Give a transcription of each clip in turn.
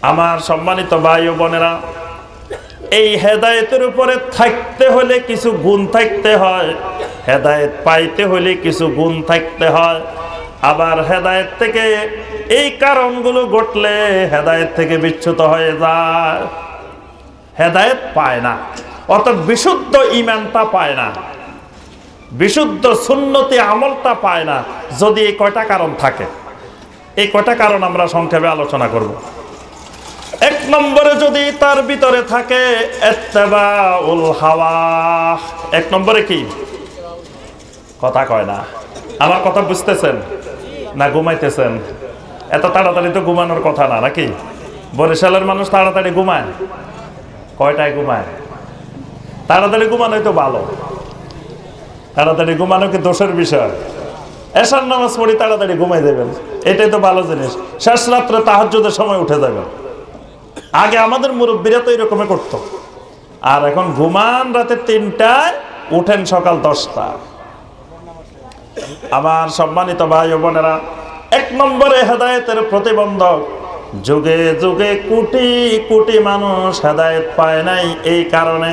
আমার সম্মানিত ভাই ও বোনেরা, এই হেদায়েতের উপরে থাকতে হলে কিছু গুণ থাকতে হয়, হেদায়েত পাইতে হলে কিছু গুণ থাকতে হয়। আবার হেদায়েত থেকে এই কারণগুলো ঘটলে হেদায়েত থেকে বিচ্যুত হয়ে যায়, হেদায়েত পায় না, অর্থাৎ বিশুদ্ধ ঈমানটা পায় না, বিশুদ্ধ সুন্নতি আমলটা পায় না। যদি এই কয়টা কারণ থাকে, এই কয়টা কারণ আমরা সংক্ষেপে আলোচনা করব। এক নম্বরে যদি তার ভিতরে থাকে ইত্তেবাউল হাওয়া। এক নম্বরে কি? কথা কয় না, আমার কথা বুঝতেছেন না ঘুমাইতেছেন? এত তাড়াতাড়ি তো ঘুমানোর কথা না, নাকি? বরিশালের মানুষ তাড়াতাড়ি ঘুমায়, কয়টায় ঘুমায়? তাড়াতাড়ি ঘুমানোই তো ভালো, তাড়াতাড়ি ঘুমানো কি দোষের বিষয়? এশার নামাজ পড়ি তাড়াতাড়ি ঘুমাই দেবেন, এটাই তো ভালো জিনিস। শেষ রাত্রে তাহাজ্জুদের সময় উঠে যাবেন। আগে আমাদের মুরব্বীরা তো এরকমই করতো। আর এখন ঘুমান রাতে 3টায়, উঠেন সকাল 10টা। আমার সম্মানিত ভাই ও বোনেরা, এক নম্বরে হেদায়েতের প্রতিবন্ধক, যুগে যুগে কোটি কোটি মানুষ হেদায়েত পায় নাই এই কারণে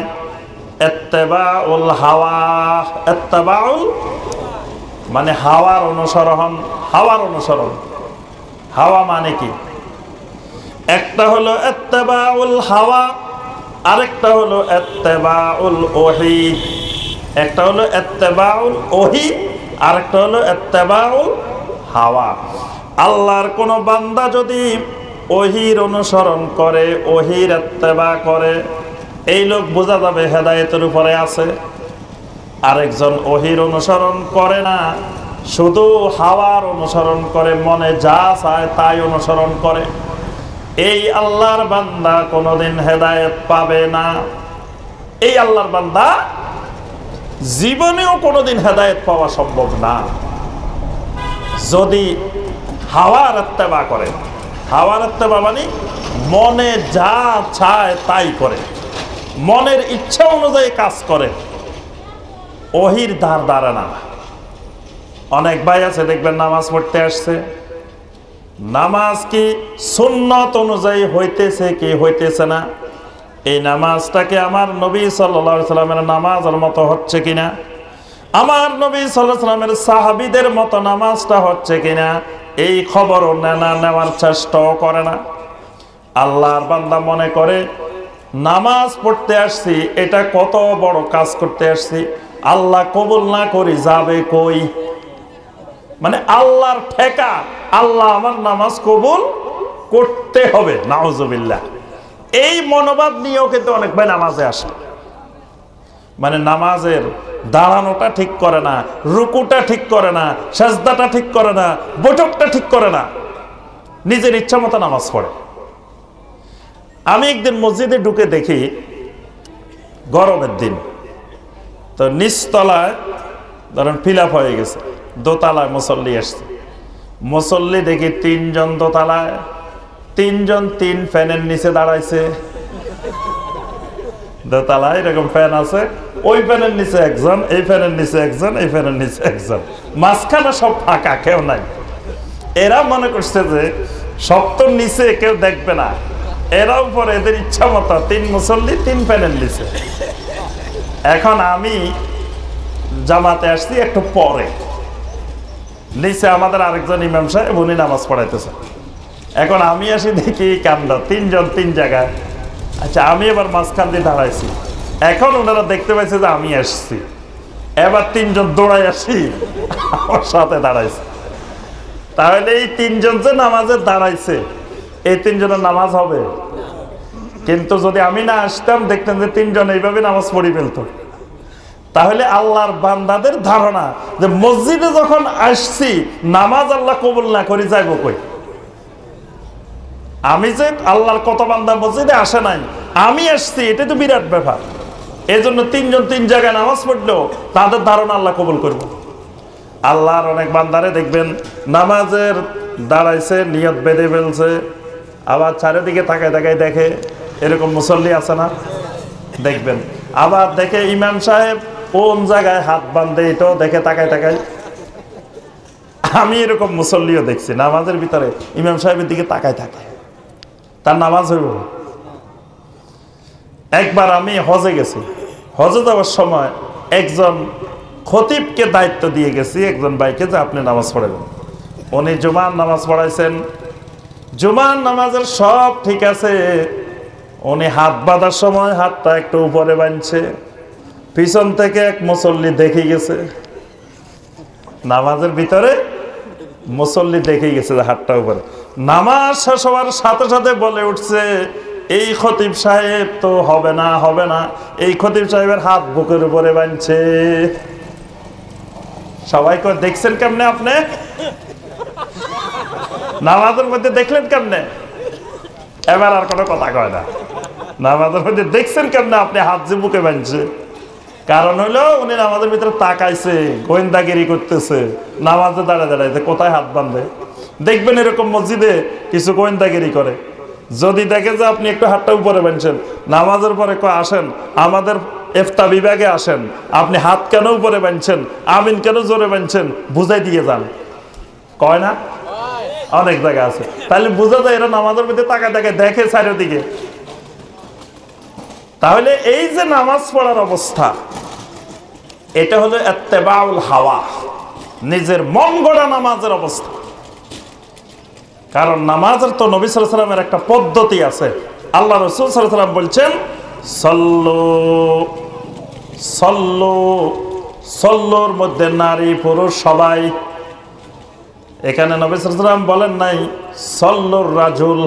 ইত্তেবাউল হাওয়া। ইত্তেবাউল মানে হাওয়ার অনুসরণ। হাওয়ার অনুসরণ, হাওয়া মানে কি? একটা হলো ইত্তেবাউল হাওয়া, আরেকটা হলো ইত্তেবাউল ওহী। একটা হলো ইত্তেবাউল ওহী, আরেকটা হলো ইত্তেবাউল হাওয়া। আল্লাহর কোন বান্দা যদি ওহীর অনুসরণ করে, ওহীর ইত্তেবা করে, এই লোক বোঝা যাবে হেদায়েতের উপরে আছে। আরেকজন ওহীর অনুসরণ করে না, শুধু হাওয়ার অনুসরণ করে, মনে যা চায় তাই অনুসরণ করে, এই আল্লাহর বান্দা কোনোদিন হেদায়েত পাবে না। এই আল্লাহর বান্দা জীবনেও কোনোদিন হেদায়েত পাওয়া সম্ভব না। যদি হাওয়ার ইত্তেবা করে, হাওয়ার ইত্তেবা মানে মনে যা চায় তাই করে, মনের ইচ্ছা অনুযায়ী কাজ করে, ওহীর ধার ধারে না। অনেক ভাই আছে দেখবেন নামাজ পড়তে আসছে, নামাজ কি সুন্নত অনুযায়ী হইতেছে কি হইতেছে না, এই নামাজটাকে আমার নবী সাল্লাল্লাহু আলাইহি সাল্লামের নামাজের মতো হচ্ছে কিনা, আমার নবী সাল্লাল্লাহু আলাইহি সাল্লামের সাহাবীদের মতো নামাজটা হচ্ছে কিনা, এই খবরও নেওয়ার চেষ্টাও করে না। আল্লাহর বান্দা মনে করে নামাজ পড়তে আসছি, এটা কত বড় কাজ করতে আসছি, আল্লাহ কবুল না করি যাবে কই? মানে আল্লাহর ঠেকা, আল্লাহ আমার নামাজ কবুল করতে হবে, নাউজুবিল্লাহ। এই মনোভাব নিয়েও কিন্তু অনেক ভাই নামাজে আসে, মানে নামাজের দাঁড়ানোটা ঠিক করে না, রুকুটা ঠিক করে না, সাজদাটা ঠিক করে না, বৈঠকটা ঠিক করে না, নিজের ইচ্ছা মতো নামাজ পড়ে। আমি একদিন মসজিদে ঢুকে দেখি, গরমের দিন তো, নিচতলায় ধরেন ফিল আপ হয়ে গেছে, দোতলায় মুসল্লি আসছে, মুসল্লি দেখি 3 জন দোতলায়, 3 জন 3 ফ্যানের নিচে দাঁড়াইছে। দোতলায় এরকম ফ্যান আছে, ওই ফ্যানের নিচে একজন, এই ফ্যানের নিচে একজন, এই ফ্যানের নিচে একজন, মাঝখানে সব ফাঁকা, কেউ নাই। এরা মনে করছে যে সব তো নিচে, কেউ দেখবে না, এরা উপরে এদের ইচ্ছা মতো 3 মুসল্লি 3 ফ্যানের নিচে। এখন আমি জামাতে আসছি একটু পরে, নিচে আমাদের আরেকজন ইমাম সাহেব, উনি নামাজ পড়াইতেছে। এখন আমি আসি দেখি কাণ্ড, 3 জন 3 জায়গায়। আচ্ছা, আমি এবার মাঝখান দিয়ে দাঁড়াইছি, এখন ওনারা দেখতে পাইছে যে আমি আসছি, এবার 3 জন দৌড়াই আসি আমার সাথে দাঁড়াইছে। তাহলে এই 3 জন যে নামাজে দাঁড়াইছে, এই 3 জনের নামাজ হবে? কিন্তু যদি আমি না আসতাম, দেখতেন যে 3 জন এইভাবে নামাজ পড়ি ফেলতো। তাহলে আল্লাহর বান্দাদের ধারণা যে মসজিদে যখন আসছি, নামাজ আল্লাহ কবুল না করি যাইব কই? আমি যে আল্লাহর কত বান্দা মসজিদে আসে নাই, আমি আসছি, এটা তো বিরাট ব্যাপার। এই জন্য 3 জন 3 জায়গায় নামাজ পড়লেও তাদের ধারণা আল্লাহ কবুল করবে। আল্লাহর অনেক বান্দারে দেখবেন নামাজের দাঁড়াইছে, নিয়ত বেঁধে ফেলছে, আবার চারিদিকে তাকায় তাকায় দেখে, এরকম মুসল্লি আছে না? দেখবেন। আবার দেখে ইমাম সাহেব কোন জায়গায় হাত বাঁধে, এটাও দেখে তাকায় তাকায়। আমি এরকম মুসল্লিও দেখছি নামাজের ভিতরে ইমাম সাহেবের দিকে তাকায় থাকে। তার নামাজ হইব? একবার আমি হজে গেছি, হজে যাওয়ার সময় একজন খতিবকে দায়িত্ব দিয়ে গেছি একজন ভাইকে যে আপনি নামাজ পড়াবেন। উনি জুমার নামাজ পড়াইছেন, জুমার নামাজের সব ঠিক আছে, উনি হাত বাঁধার সময় হাতটা একটু উপরে বাঁধছে, পিছন থেকে এক মুসল্লি দেখে গেছে, নামাজের ভিতরে মুসল্লি দেখে গেছে যে হাতটা উপরে। নামাজ শেষ হওয়ার সাথে সাথে বলে উঠছে, এই খতিব সাহেব তো হবে না, হবে না, এই খতিব সাহেবের হাত বুকের উপরে বাঁধছে। সবাইকে দেখছেন কেমনে? আপনি নামাজের মধ্যে দেখলেন কেমনে? এবার আর কোনো কথা কয় না। নামাজের মধ্যে দেখছেন কেমনে আপনি হাত যে বুকে বাঁধছে? কারণ হইলো উনি নামাজের ভিতরে তাকাইছে, গোয়েন্দাগিরি করতেছে, নামাজে দাঁড়ায় দাঁড়াইছে কোথায় হাত বাঁধে। দেখবেন এরকম মসজিদে কিছু গোয়েন্দাগিরি করে, যদি দেখে যে আপনি একটু হাতটা উপরে বাঁধছেন, নামাজের পরে আসেন আমাদের ইফতা বিভাগে আসেন, আপনি হাত কেন উপরে বাঁধছেন, আমিন কেন জোরে বাঁধছেন, বুঝাই দিয়ে যান। কয় না? অনেক জায়গা আছে। তাহলে বুঝা যায় এরা নামাজের মধ্যে তাকায় তাকায় দেখে চারিদিকে। তাহলে এই যে নামাজ পড়ার অবস্থা, এটা হলো ইত্তেবাউল হাওয়া, নিজের মন গড়া নামাজের অবস্থা। কারণ নামাজের তো নবী সাল্লাল্লাহু আলাইহি ওয়াসাল্লামের একটা পদ্ধতি আছে। আল্লাহ রাসূল সাল্লাল্লাহু আলাইহি ওয়াসাল্লাম বলছেন, সল্লু সল্লু, সল্লুর মধ্যে নারী পুরুষ সবাই। এখানে নবী সাল্লাল্লাহু আলাইহি ওয়াসাল্লাম বলেন নাই সল্লুর রাজুল,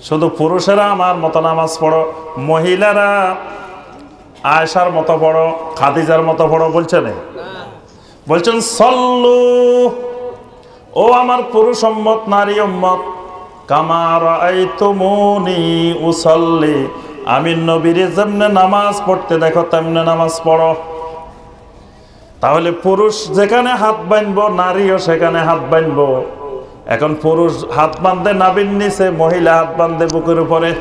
শুধু পুরুষেরা আমার মতো নামাজ পড়ো, মহিলারা আয়েশার মতো পড়ো, খাদিজার মতো পড়ো বলছেন। বলছেন সল্লু, ও আমার পুরুষ উম্মত, নারী উম্মত, কামা রাআইতুমুনি উসাল্লি, আমি নবীর যেমনে নামাজ পড়তে দেখো তেমনে নামাজ পড়ো। তাহলে পুরুষ যেখানে হাত বাঁধবো, নারীও সেখানে হাত বাঁধবো। এখন পুরুষ হাত বাঁধে নাভির নিচে, মহিলা হাত বাঁধে বুকের উপরে।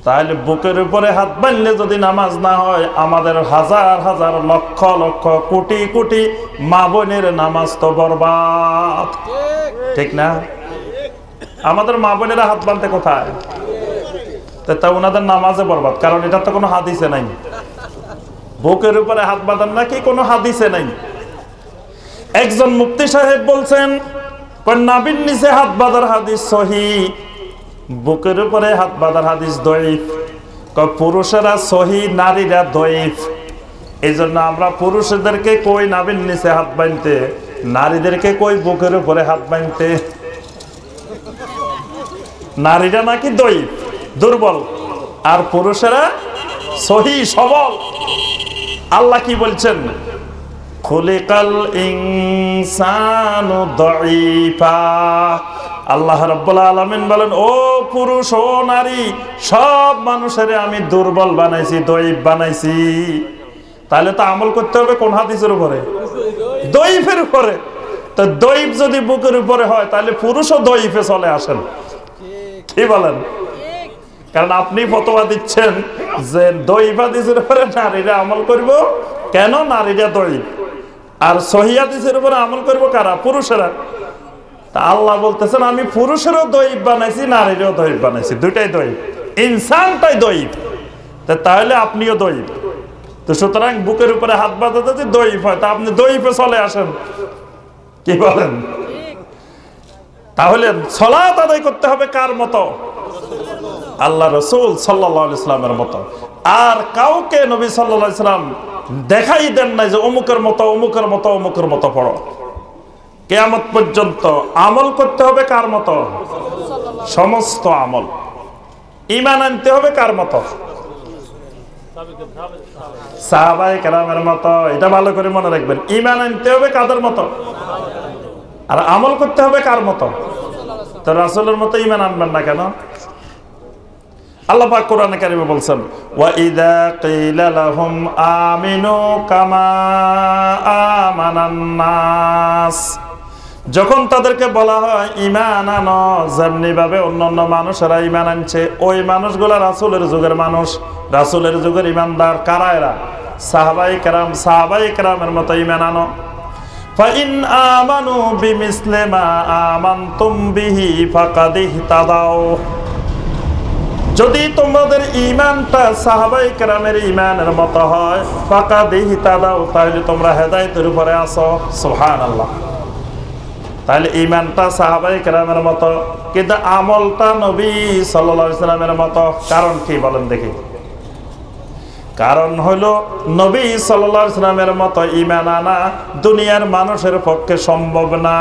তাহলে বুকের উপরে হাত বাঁধলে যদি নামাজ না হয়, আমাদের হাজার হাজার লক্ষ লক্ষ কোটি কোটি মা বোনের নামাজ তো বরবাদ, ঠিক না? আমাদের মা বোনেরা হাত বাঁধতে কোথায়? তা ওনাদের নামাজে বরবাদ, কারণ এটা তো কোনো হাদিসে নাই। বুকের উপরে হাত বাঁধার নাকি কোনো হাদিসে নাই। একজন মুফতি সাহেব বলছেন, নাভির নিচে হাত বাঁধার হাদিস সহিহ, বুকের উপরে হাত বাঁধার হাদিস দঈফ। পুরুষেরা সহিহ, নারীরা দঈফ। এই জন্য আমরা পুরুষদেরকে কই নাভির নিচে হাত বাঁধতে, নারীদেরকে কই বুকের উপরে হাত বাঁধতে। নারীরা নাকি দঈফ, দুর্বল, আর পুরুষেরা সহিহ, সবল। আল্লাহ কি বলছেন? খুলিকাল ইনসানু দাঈফা। আল্লাহ রাব্বুল আলামিন বলেন, ও পুরুষ ও নারী, সব মানুষের আমি দুর্বল বানাইছি, দঈফ বানাইছি। তাহলে তো আমল করতে হবে কোন হাদিসের উপরে? দঈফের উপরে। তো দঈফ যদি বুকের উপরে হয়, তাহলে পুরুষও দঈফে চলে আসেন। কি বলেন? কারণ আপনি ফতোয়া দিচ্ছেন যে দঈফ হাদিসের উপরে নারীরা আমল করব, কেন? নারীরা দঈফ। আর সহিহ হাদিসের উপরে আমল করব কারা? পুরুষেরা। তা আল্লাহ বলতেছেন, আমি পুরুষেরও দঈফ বানাইছি, নারীরও দঈফ বানাইছি, দুইটাই দঈফ, ইনসানটাই দঈফ। তাহলে আপনিও দঈফ। তো সুতরাং বুকের উপরে হাত বাঁধা যদি দঈফ হয়, তা আপনি দঈফে চলে আসেন। কি বলেন? তাহলে সালাত আদায় করতে হবে কার মতো? আল্লাহ রাসূল সাল্লাল্লাহু আলাইহি ওয়াসাল্লামের মতো। আর কাউকে নবী সাল্লাল্লাহু আলাইহি ওয়াসাল্লাম দেখাই দেন নাই যে অমুকের মতো, অমুকের মতো, অমুকের মতো পড়ো। কিয়ামত পর্যন্ত আমল করতে হবে কার মতো? সমস্ত আমল। ঈমান আনতে হবে কার মতো? সাহাবায়ে কেরামের মতো। এটা ভালো করে মনে রাখবেন, ঈমান আনতে হবে কাদের মতো? আর আমল করতে হবে কার মতো? তো রাসূলের মতো ঈমান আনবেন না কেন? আল্লাহ পাক কোরআনে কারিমে বলছেন, ওয়া ইযা কিলা লাহুম আমিনু কামা আমানান নাস, যখন তাদেরকে বলা হয় ঈমান আনো যেমনি ভাবে অন্যান্য মানুষেরা ঈমান আনছে, ওই মানুষগুলা রাসূলের যুগের মানুষ, রাসূলের যুগের ঈমানদার। কারা এরা? সাহাবায়ে কেরাম। সাহাবায়ে কেরামের মতো ঈমান আনো। ফাইন আমানু বিমিসলি মা আমানতুম বিহি ফাকাদ ইহতাদাও, যদি তোমাদের ঈমানটা সাহাবায়ে কেরামের ঈমানের মতো হয়, ফাকাদ ইহতাদাও, তাহলে তোমরা হেদায়েতের উপরে আছো। সুবহানাল্লাহ। তাহলে ঈমানটা সাহাবায়ে কেরামের মতো, কিন্তু আমলটা নবী সাল্লাল্লাহু আলাইহি সাল্লামের মতো। কারণ কি বলেন দেখি? কারণ হলো নবী সাল্লাল্লাহু আলাইহি সাল্লামের মতো ঈমান আনা দুনিয়ার মানুষের পক্ষে সম্ভব না।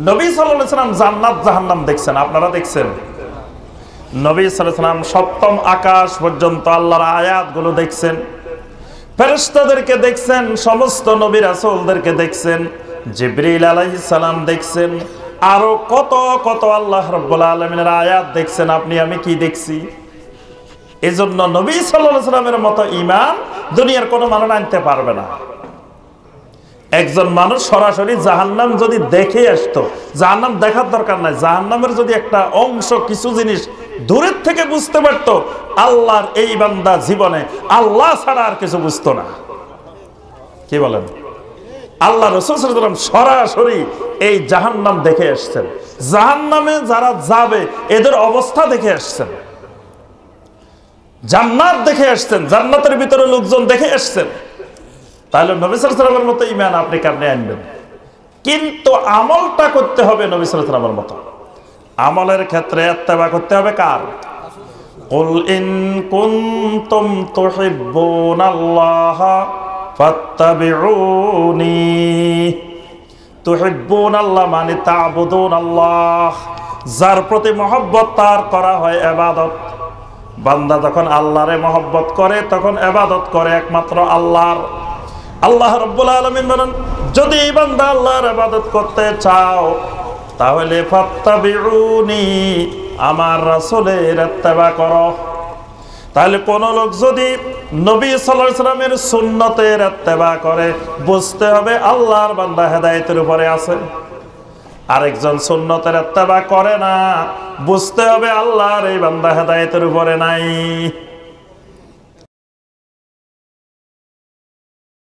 নবী সাল্লাল্লাহু আলাইহি সাল্লাম জান্নাত জাহান্নাম দেখছেন, আপনারা দেখছেন? নবী সাল্লাল্লাহু আলাইহি সাল্লাম সপ্তম আকাশ পর্যন্ত আল্লাহর আয়াতগুলো দেখছেন, ফেরেশতাদেরকে দেখছেন, সমস্ত নবী রাসূলদেরকে দেখছেন, জিবরিল আলাইহিস সালাম দেখছেন, আরো কত কত আল্লাহ রাব্বুল আলামিনের আয়াত দেখছেন। আপনি আমি কি দেখছি? এজন্য নবী সাল্লাল্লাহু আলাইহি সাল্লামের মতো ঈমান দুনিয়ার কোনো মানুষ আনতে পারবে না। একজন মানুষ সরাসরি জাহান্নাম যদি দেখে আসতো, জাহান্নাম দেখার দরকার নাই, জাহান্নামের যদি একটা অংশ কিছু জিনিস দূরের থেকে বুঝতে পারতো, আল্লাহর এই বান্দা জীবনে আল্লাহ ছাড়া আর কিছু বুঝতো না। কি বলেন? আল্লাহ রাসূল সাল্লাল্লাহু আলাইহি ওয়াসাল্লাম সরাসরি এই জাহান্নাম দেখে আসছেন, জাহান্নামে যারা যাবে এদের অবস্থা দেখে আসছেন, জান্নাত দেখে আসছেন, জান্নাতের ভিতরে লোকজন দেখে আসছেন। তাহলে নবী সাল্লাল্লাহু আলাইহি ওয়াসাল্লামের মতো ঈমান আপনি কেমনে আনবেন? কিন্তু আমলটা করতে হবে নবী সাল্লাল্লাহু আলাইহি ওয়াসাল্লামের মতো। আমলের ক্ষেত্রে ইত্তেবা করতে হবে কার? কুল ইন কুনতুম তুহিব্বুনাল্লাহ ফাত্তাবিউনি। তুহিব্বুনাল্লাহ মানে তা'বুদুনাল্লাহ, যার প্রতি মহব্বত তার করা হয় ইবাদত। বান্দা যখন আল্লাহরে মহব্বত করে তখন ইবাদত করে একমাত্র আল্লাহর। আল্লাহ রাব্বুল আলামিন বলেন, যদি বান্দা আল্লাহর ইবাদত করতে চাও তাহলে ফাত্তাবিউনি, আমার রাসূলের ইত্তেবা করো। তাহলে কোন লোক যদি নবী সাল্লাল্লাহু আলাইহি সাল্লামের সুন্নতের ইত্তেবা করে, বুঝতে হবে আল্লাহর বান্দা হেদায়েতের উপরে আছে। আরেকজন সুন্নতের ইত্তেবা করে না, বুঝতে হবে আল্লাহর এই বান্দা হেদায়েতের উপরে নাই।